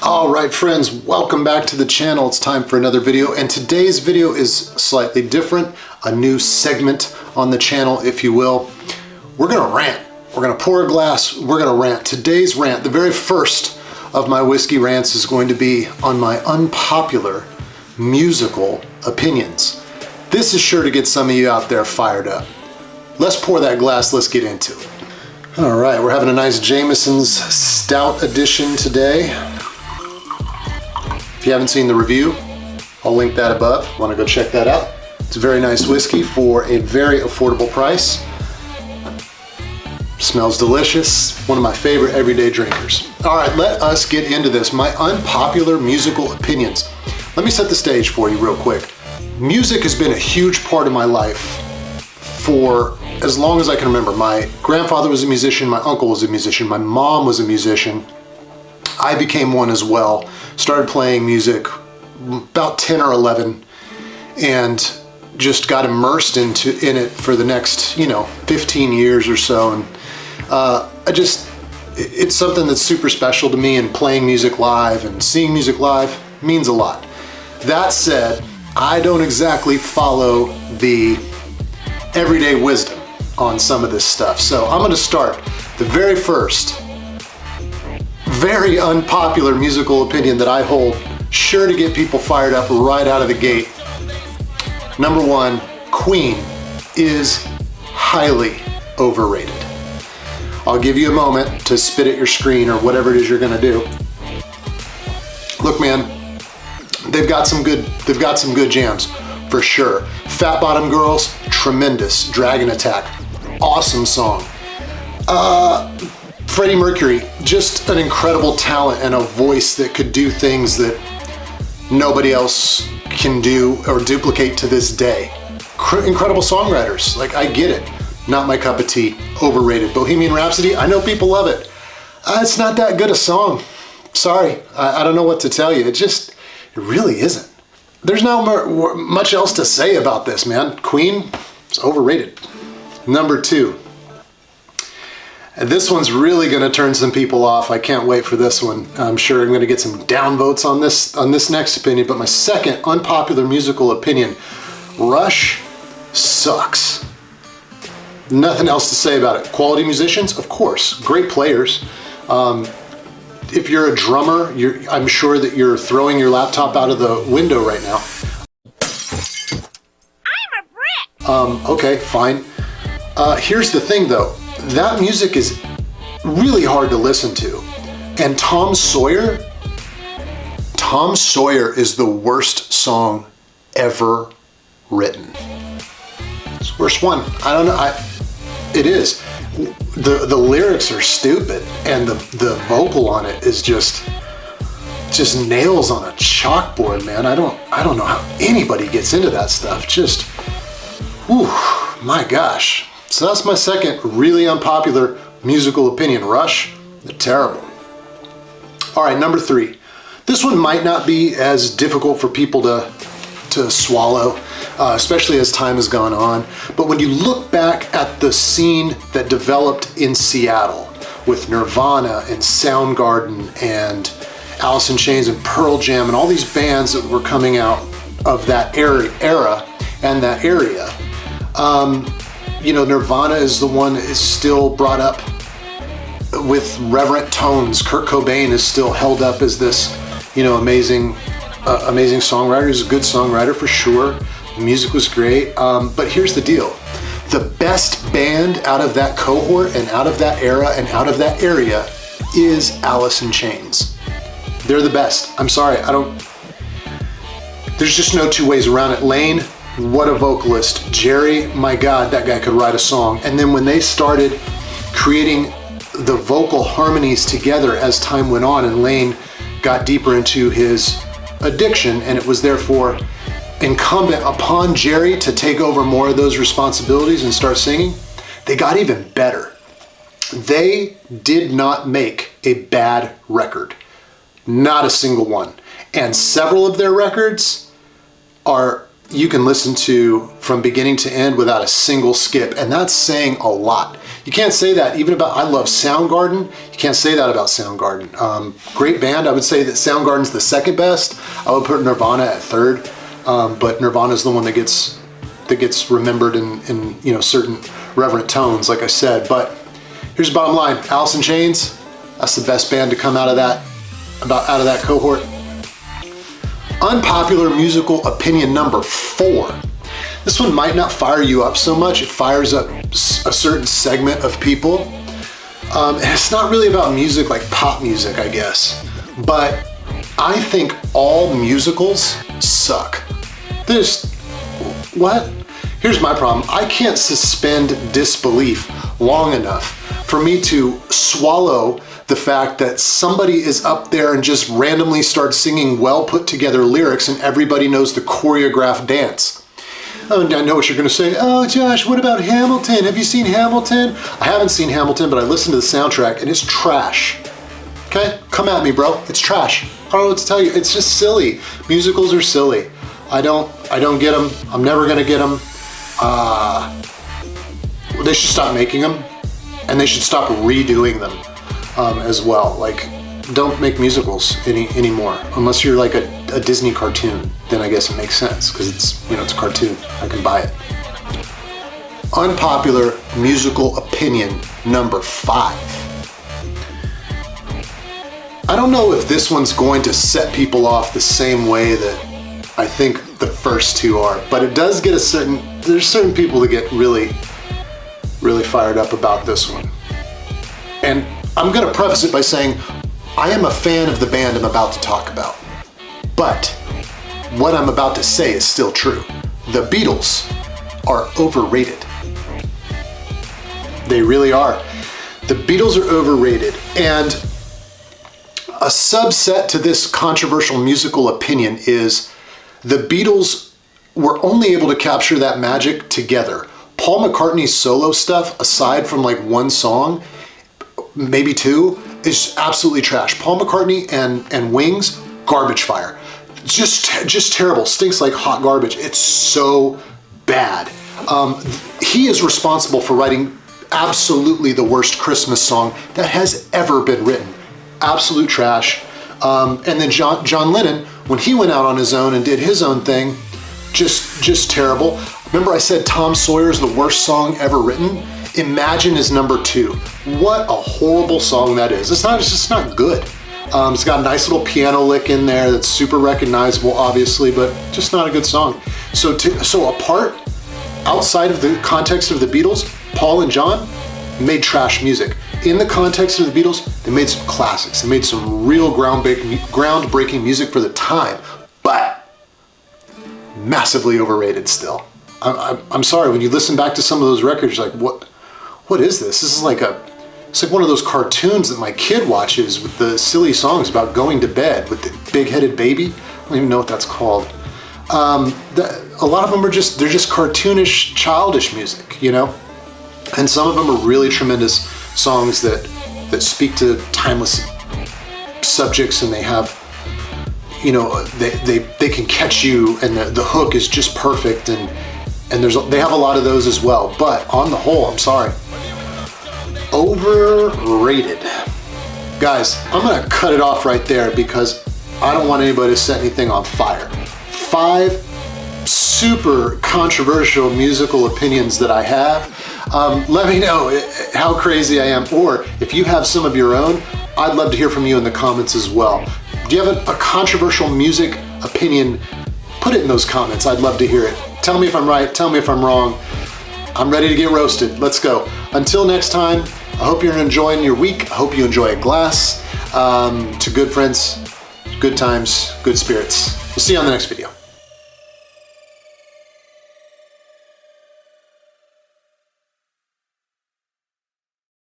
Alright friends, welcome back to the channel. It's time for another video, and today's video is slightly different, a new segment on the channel, if you will. We're gonna rant. We're gonna pour a glass, we're gonna rant. Today's rant, the very first of my whiskey rants, is going to be on my unpopular musical opinions. This is sure to get some of you out there fired up. Let's pour that glass, let's get into it. Alright, we're having a nice Jameson's Stout edition today. If you haven't seen the review, I'll link that above. Want to go check that out? It's a very nice whiskey for a very affordable price. Smells delicious. One of my favorite everyday drinkers. All right, let us get into this. My unpopular musical opinions. Let me set the stage for you real quick. Music has been a huge part of my life for as long as I can remember. My grandfather was a musician, my uncle was a musician, my mom was a musician. I became one as well. Started playing music about 10 or 11 and just got immersed in it for the next, 15 years or so. And it's something that's super special to me, and playing music live and seeing music live means a lot. That said, I don't exactly follow the everyday wisdom on some of this stuff. So I'm gonna start the very first very unpopular musical opinion that I hold, sure to get people fired up right out of the gate. Number one, Queen is highly overrated. I'll give you a moment to spit at your screen or whatever it is you're gonna do. Look, man, they've got some good jams for sure. Fat Bottom Girls, tremendous. Dragon Attack, awesome song. Freddie Mercury, just an incredible talent and a voice that could do things that nobody else can do or duplicate to this day. Incredible songwriters, like, I get it. Not my cup of tea, overrated. Bohemian Rhapsody, I know people love it. It's not that good a song. Sorry, I don't know what to tell you. It really isn't. There's not much else to say about this, man. Queen, it's overrated. Number two. And this one's really going to turn some people off. I can't wait for this one. I'm sure I'm going to get some downvotes on this next opinion. But my second unpopular musical opinion, Rush sucks. Nothing else to say about it. Quality musicians, of course, great players. If you're a drummer, I'm sure that you're throwing your laptop out of the window right now. I'm a brick! Okay, fine. Here's the thing though. That music is really hard to listen to. And Tom Sawyer is the worst song ever written. It's the worst one. I don't know. It is. The lyrics are stupid, and the vocal on it is just nails on a chalkboard, man. I don't know how anybody gets into that stuff. Just, whew, my gosh. So that's my second really unpopular musical opinion. Rush, they're terrible. All right, number three. This one might not be as difficult for people to swallow, especially as time has gone on. But when you look back at the scene that developed in Seattle with Nirvana and Soundgarden and Alice in Chains and Pearl Jam and all these bands that were coming out of that era and that area, Nirvana is the one that is still brought up with reverent tones. Kurt Cobain is still held up as this, amazing songwriter. He's a good songwriter for sure. The music was great. But here's the deal. The best band out of that cohort and out of that era and out of that area is Alice in Chains. They're the best. I'm sorry. There's just no two ways around it. Lane, what a vocalist. Jerry, my God, that guy could write a song. And then when they started creating the vocal harmonies together as time went on, and Lane got deeper into his addiction, and it was therefore incumbent upon Jerry to take over more of those responsibilities and start singing, they got even better. They did not make a bad record. Not a single one. And several of their records you can listen to from beginning to end without a single skip, and that's saying a lot. You can't say that even about, I love Soundgarden. You can't say that about Soundgarden. Great band. I would say that Soundgarden's the second best. I would put Nirvana at third, but Nirvana's the one that gets remembered in you know, certain reverent tones, like I said. But here's the bottom line: Alice in Chains. That's the best band to come out of that cohort. Unpopular musical opinion number 4. This one might not fire you up so much. It fires up a certain segment of people. And it's not really about music like pop music, I guess. But I think all musicals suck. What? Here's my problem. I can't suspend disbelief long enough for me to swallow the fact that somebody is up there and just randomly starts singing well put together lyrics and everybody knows the choreographed dance. Oh, I know what you're going to say. Oh, Josh, what about Hamilton? Have you seen Hamilton? I haven't seen Hamilton, but I listened to the soundtrack and it's trash. Okay? Come at me, bro. It's trash. I don't know what to tell you. It's just silly. Musicals are silly. I don't get them. I'm never going to get them. They should stop making them, and they should stop redoing them as well. Like, don't make musicals anymore unless you're like a Disney cartoon. Then I guess it makes sense because it's, you know, it's a cartoon. I can buy it. Unpopular musical opinion number 5. I don't know if this one's going to set people off the same way that I think the first two are, but it does get there's certain people that get really, really fired up about this one. And I'm going to preface it by saying I am a fan of the band I'm about to talk about. But what I'm about to say is still true. The Beatles are overrated. They really are. The Beatles are overrated. And a subset to this controversial musical opinion is the Beatles were only able to capture that magic together. Paul McCartney's solo stuff, aside from like one song, maybe two, is absolutely trash. Paul McCartney and Wings, garbage fire. Just terrible. Stinks like hot garbage. It's so bad. He is responsible for writing absolutely the worst Christmas song that has ever been written. Absolute trash. And then John Lennon, when he went out on his own and did his own thing, just terrible. Remember I said Tom Sawyer's the worst song ever written? Imagine is number 2. What a horrible song that is. It's just not good. It's got a nice little piano lick in there that's super recognizable, obviously, but just not a good song. So apart, outside of the context of the Beatles, Paul and John made trash music. In the context of the Beatles, they made some classics. They made some real groundbreaking music for the time, but massively overrated still. I'm sorry, when you listen back to some of those records, you're like, what is this? This is it's like one of those cartoons that my kid watches with the silly songs about going to bed with the big-headed baby. I don't even know what that's called. A lot of them they're just cartoonish, childish music, you know? And some of them are really tremendous songs that speak to timeless subjects, and they have, you know, they can catch you, and the hook is just perfect, and they have a lot of those as well. But on the whole, I'm sorry, overrated. Guys, I'm gonna cut it off right there because I don't want anybody to set anything on fire. 5 super controversial musical opinions that I have. Let me know how crazy I am, or if you have some of your own, I'd love to hear from you in the comments as well. Do you have a controversial music opinion? Put it in those comments. I'd love to hear it. Tell me if I'm right, tell me if I'm wrong. I'm ready to get roasted. Let's go. Until next time, I hope you're enjoying your week. I hope you enjoy a glass. To good friends, good times, good spirits. We'll see you on the next video.